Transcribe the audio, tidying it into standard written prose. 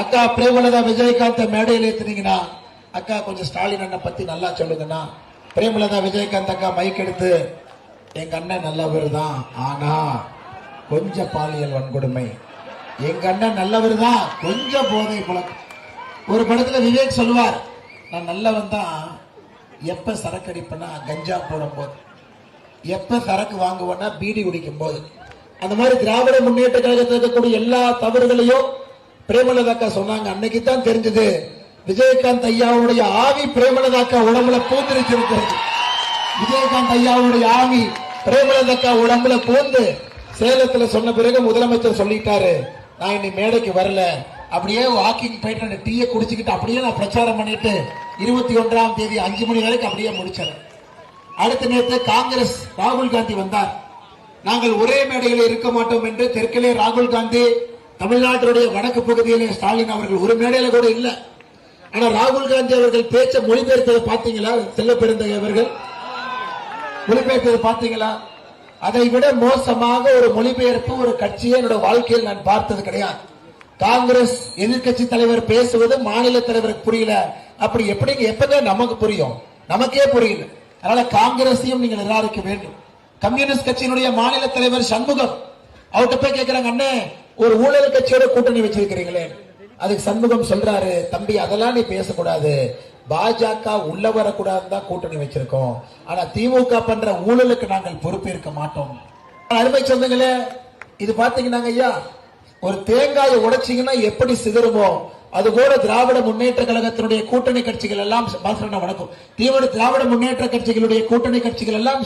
அக்கா பிரேமலதா விஜயகாந்த் மேடையில் ஏத்துனீங்கன்னா அக்கா கொஞ்சம் ஸ்டாலின் அண்ணன் பத்தி நல்லா சொல்லுங்கண்ணா. பிரேமலதா விஜயகாந்த் அக்கா மைக் எடுத்து எங்க அண்ணன் நல்லவர் தான், ஆனா கொஞ்சம் பாலியல் வன்கொடுமை. எங்க அண்ணன் நல்லவர் தான், கொஞ்சம் போதை பழக்கம். ஒரு படத்துல விவேக் சொல்லுவார், நான் நல்லவன் தான் எப்ப சரக்கு அடிப்பேன்னா கஞ்சா போடும் போது, எப்ப சரக்கு வாங்குவேன்னா பீடி குடிக்கும் போது. அந்த மாதிரி திராவிட முன்னேற்ற கழகத்தில் இருக்கக்கூடிய எல்லா தவறுகளையும் பிரேமலதாக்கா சொன்னாங்க. அன்னைக்கு தான் தெரிஞ்சது விஜயகாந்த் ஐயாவுடைய ஆவி பிரேமலதாக்கா உடம்புல பூந்திருக்கிறது. விஜயகாந்த் ஐயாவுடைய ஆவி பிரேமலதாக்கா உடம்புல பூந்து சேலத்துல சொன்ன பிறகு முதலமைச்சர் சொல்லிட்டாரு, நான் இன்னைக்கு மேடைக்கு வரல, அப்படியே வாக்கிங் போயிட்டு டீயை குடிச்சுக்கிட்டு அப்படியே நான் பிரச்சாரம் பண்ணிட்டு 21ஆம் தேதி 5 மணி வரைக்கும் அப்படியே முடிச்சேன். அடுத்த நேரத்தை காங்கிரஸ் ராகுல் காந்தி வந்தார். நாங்கள் ஒரே மேடையில் இருக்க மாட்டோம் என்று தெற்கிலே ராகுல் காந்தி, தமிழ்நாட்டினுடைய வடக்கு பகுதியிலே ஸ்டாலின் அவர்கள் ஒரு மேடையில கூட இல்ல. ஆனா ராகுல் காந்தி அவர்கள் பேச்ச மொழிபெயர்த்ததை பாத்தீங்களா? செல்ல பெருந்தகை அவர்கள் மொழிபெயர்த்ததை பாத்தீங்களா? அதை விட மோசமாக ஒரு மொழிபெயர்ப்பு ஒரு கட்சியை என்னோட வாழ்க்கையில் நான் பார்த்தது கிடையாது. காங்கிரஸ் எதிர்கட்சி தலைவர் பேசுவது மாநில தலைவருக்கு புரியல, அப்படி எப்படிங்க எப்பங்க நமக்கு புரியும்? நமக்கே புரியல. அதனால காங்கிரஸையும் நீங்கள் நிராகரிக்க வேண்டும். கம்யூனிஸ்ட் கட்சியினுடைய மாநில தலைவர் சண்முகம் அவர்கிட்ட போய் கேட்கிறாங்க, அண்ணே ஒரு ஊழல் கட்சியோட கூட்டணி வச்சிருக்கிறீங்களே. அதுக்கு சண்முகம் சொல்றாரு, தம்பி அதெல்லாம் நீ பேசக்கூடாது, பாஜக உள்ள வரக்கூடாதுன்னு தான் கூட்டணி வச்சிருக்கோம், ஆனா திமுக பண்ற ஊழலுக்கு நாங்கள் பொறுப்பேற்க மாட்டோம். அருமை சொந்தங்களே, இது பாத்தீங்கன்னா ஐயா, ஒரு தேங்காயை உடைச்சிங்கன்னா எப்படி சிதறுமோ அது போல திராவிட முன்னேற்ற கழகத்தினுடைய கூட்டணி கட்சிகள் எல்லாம் வணக்கம் திராவிட முன்னேற்ற கட்சிகளுடைய கூட்டணி கட்சிகள் எல்லாம்